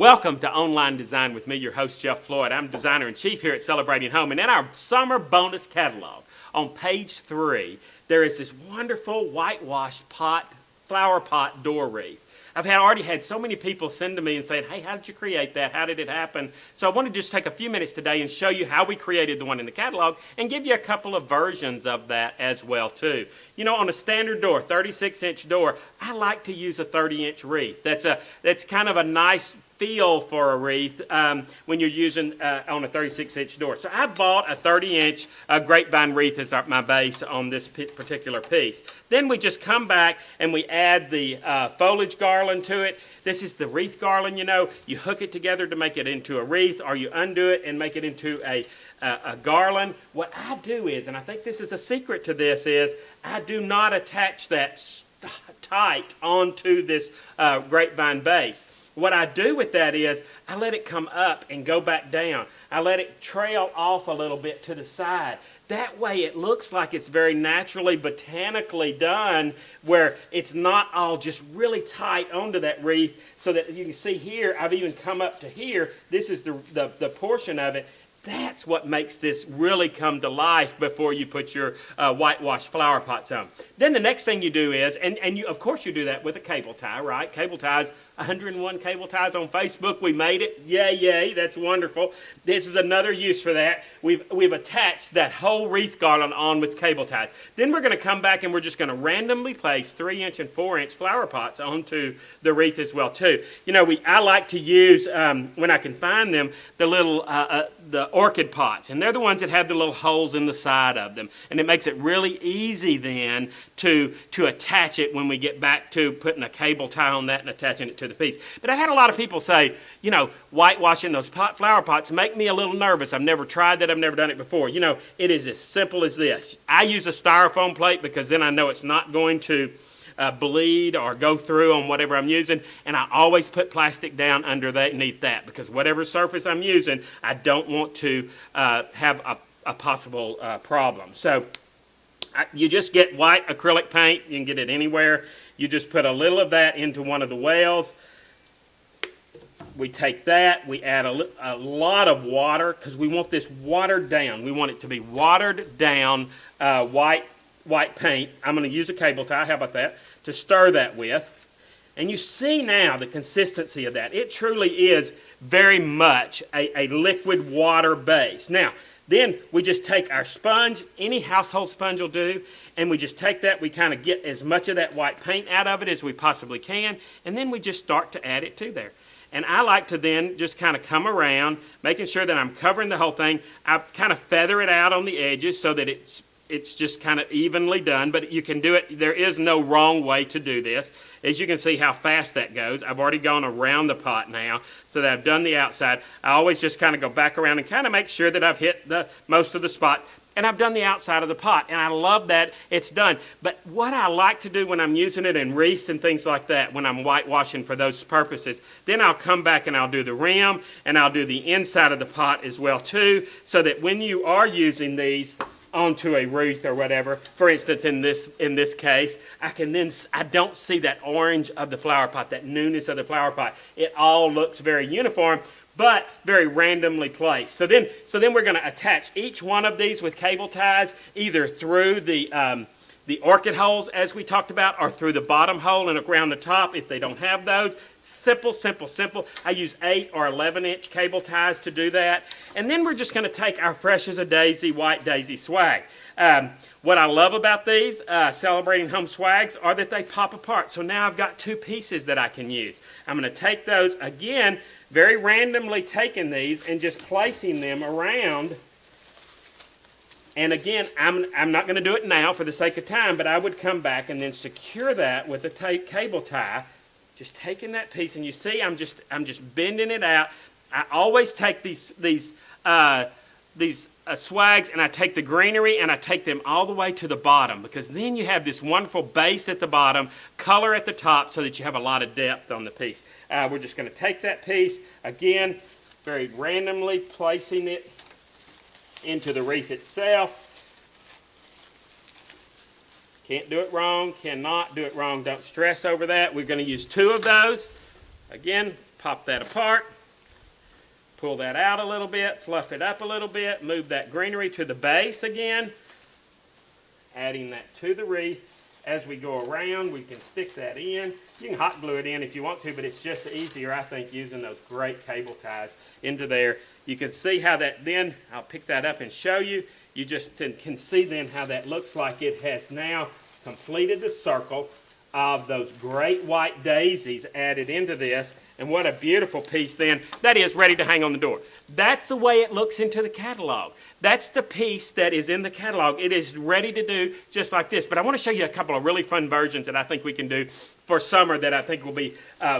Welcome to Online Design with me, your host, Jeff Floyd. I'm designer-in-chief here at Celebrating Home. And in our summer bonus catalog, on page 3, there is this wonderful whitewashed flower pot door wreath. I've already had so many people send to me and say, hey, how did you create that? How did it happen? So I want to just take a few minutes today and show you how we created the one in the catalog and give you a couple of versions of that as well, too. You know, on a standard door, 36-inch door, I like to use a 30-inch wreath. That's kind of a nice feel for a wreath when you're using on a 36-inch door. So I bought a 30-inch grapevine wreath as my base on this particular piece. Then we just come back and we add the foliage garland to it. This is the wreath garland, you know. You hook it together to make it into a wreath, or you undo it and make it into a garland. What I do is, and I think this is a secret to this, is I do not attach that tight onto this grapevine base. What I do with that is I let it come up and go back down. I let it trail off a little bit to the side. That way it looks like it's very naturally, botanically done, where it's not all just really tight onto that wreath, so that you can see here, I've even come up to here. This is the portion of it. That's what makes this really come to life before you put your whitewashed flower pots on. Then the next thing you do is, and you, of course you do that with a cable tie, right? Cable ties, 101 cable ties on Facebook. We made it. Yay, yay. That's wonderful. This is another use for that. We've attached that whole wreath garland on with cable ties. Then we're going to come back and we're just going to randomly place 3-inch and 4-inch flower pots onto the wreath as well, too. You know, I like to use, when I can find them, the little the orchid pots, and they're the ones that have the little holes in the side of them, and it makes it really easy then to attach it when we get back to putting a cable tie on that and attaching it to the piece. But I had a lot of people say, you know, whitewashing those flower pots make me a little nervous. I've never tried that. I've never done it before. You know, it is as simple as this. I use a styrofoam plate because then I know it's not going to bleed or go through on whatever I'm using, and I always put plastic down underneath that, because whatever surface I'm using, I don't want to have a possible problem. So you just get white acrylic paint. You can get it anywhere. You just put a little of that into one of the wells. We take that, we add a lot of water, because we want this watered down. We want it to be watered down white paint. I'm going to use a cable tie, how about that, to stir that with. And you see now the consistency of that. It truly is very much a liquid water base. Now, then we just take our sponge, any household sponge will do, and we just take that, we kind of get as much of that white paint out of it as we possibly can, and then we just start to add it to there. And I like to then just kind of come around, making sure that I'm covering the whole thing. I kind of feather it out on the edges so that it's just kind of evenly done, but you can do it. There is no wrong way to do this. As you can see how fast that goes. I've already gone around the pot now, so that I've done the outside. I always just kind of go back around and kind of make sure that I've hit most of the spot. And I've done the outside of the pot, and I love that it's done. But what I like to do when I'm using it in wreaths and things like that, when I'm whitewashing for those purposes, then I'll come back and I'll do the rim, and I'll do the inside of the pot as well too, so that when you are using these onto a wreath or whatever, for instance in this case, I don't see that orange of the flower pot, that newness of the flower pot. It all looks very uniform, but very randomly placed. So then we're going to attach each one of these with cable ties, either through the orchid holes, as we talked about, or through the bottom hole and around the top if they don't have those. Simple, simple, simple. I use 8 or 11-inch cable ties to do that. And then we're just going to take our fresh as a daisy white daisy swag. What I love about these Celebrating Home swags are that they pop apart. So now I've got 2 pieces that I can use. I'm going to take those, again, very randomly taking these and just placing them around. And again, I'm not going to do it now for the sake of time, but I would come back and then secure that with a cable tie, just taking that piece. And you see, I'm just bending it out. I always take these swags, and I take the greenery and I take them all the way to the bottom, because then you have this wonderful base at the bottom, color at the top, so that you have a lot of depth on the piece. We're just going to take that piece, again, very randomly placing it into the wreath itself. Can't do it wrong, cannot do it wrong. Don't stress over that. We're going to use 2 of those. Again, pop that apart. pull that out a little bit, fluff it up a little bit, move that greenery to the base again, adding that to the wreath. As we go around, we can stick that in. You can hot glue it in if you want to, but it's just easier, I think, using those great cable ties into there. You can see how that then, I'll pick that up and show you. You just can see then how that looks like it has now completed the circle of those great white daisies added into this. And what a beautiful piece then. That is ready to hang on the door. That's the way it looks into the catalog. That's the piece that is in the catalog. It is ready to do just like this. But I want to show you a couple of really fun versions that I think we can do for summer that I think will be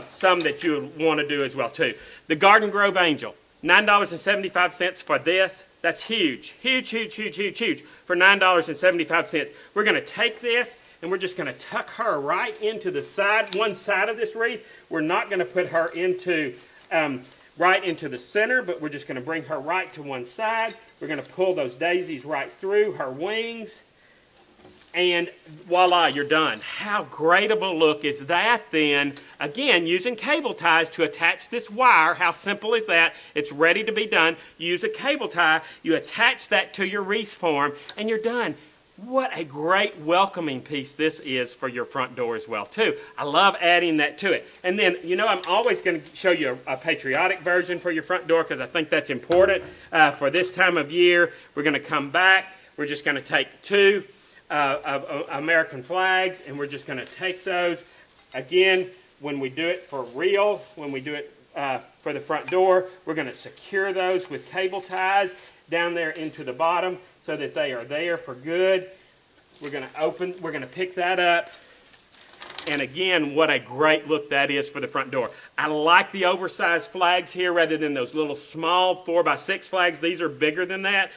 some that you want to do as well too. The Garden Grove Angel. $9.75 for this. That's huge, huge, huge, huge, huge, huge for $9.75. We're going to take this and we're just going to tuck her right into the side, one side of this wreath. We're not going to put her into right into the center, but we're just going to bring her right to one side. We're going to pull those daisies right through her wings. And voila, you're done. How great of a look is that then? Again, using cable ties to attach this wire. How simple is that? It's ready to be done. You use a cable tie, you attach that to your wreath form, and you're done. What a great welcoming piece this is for your front door as well too. I love adding that to it. And then, you know, I'm always going to show you a patriotic version for your front door because I think that's important for this time of year. We're going to come back. We're just going to take two of American flags, and we're just going to take those. Again, when we do it for real, when we do it for the front door, we're going to secure those with cable ties down there into the bottom so that they are there for good. We're going to pick that up. And again, what a great look that is for the front door. I like the oversized flags here rather than those little small 4x6 flags. These are bigger than that.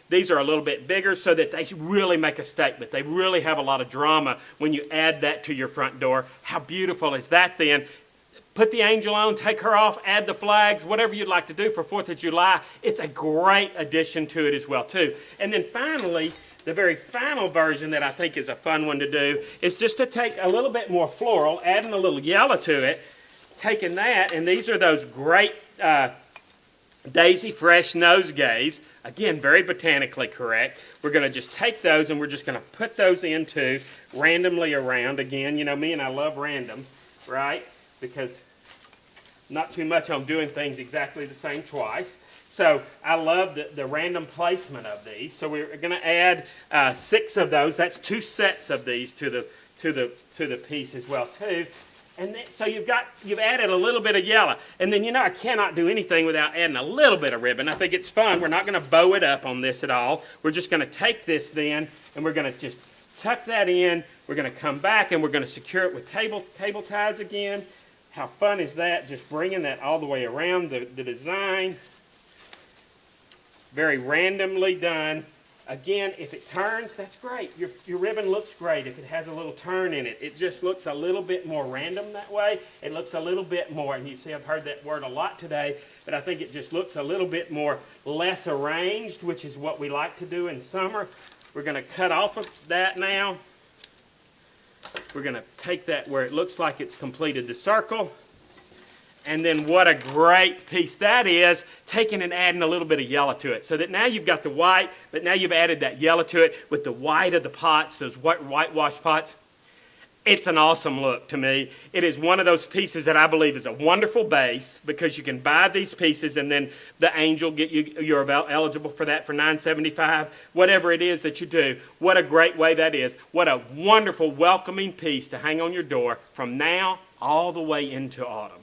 These are a little bit bigger so that they really make a statement. They really have a lot of drama when you add that to your front door. How beautiful is that then? Put the angel on, take her off, add the flags, whatever you'd like to do for 4th of July. It's a great addition to it as well too. And then finally, the very final version that I think is a fun one to do is just to take a little bit more floral, adding a little yellow to it, taking that, and these are those great Daisy Fresh nosegays. Again, very botanically correct. We're going to just take those and we're just going to put those into randomly around. Again, you know me and I love random, right? Because not too much on doing things exactly the same twice. So I love the random placement of these. So we're going to add 6 of those. That's 2 sets of these to the piece as well too. And then, so you've added a little bit of yellow. And then, you know, I cannot do anything without adding a little bit of ribbon. I think it's fun. We're not going to bow it up on this at all. We're just going to take this then and we're going to just tuck that in. We're going to come back and we're going to secure it with cable ties again. How fun is that? Just bringing that all the way around the design. Very randomly done. Again, if it turns, that's great. Your ribbon looks great if it has a little turn in it. It just looks a little bit more random that way. It looks a little bit more, and you see I've heard that word a lot today, but I think it just looks a little bit more less arranged, which is what we like to do in summer. We're going to cut off of that now. We're going to take that where it looks like it's completed the circle. And then what a great piece that is, taking and adding a little bit of yellow to it. So that now you've got the white, but now you've added that yellow to it with the white of the pots, those whitewash pots. It's an awesome look to me. It is one of those pieces that I believe is a wonderful base because you can buy these pieces and then the angel, you're eligible for that for $9.75. Whatever it is that you do, what a great way that is. What a wonderful welcoming piece to hang on your door from now all the way into autumn.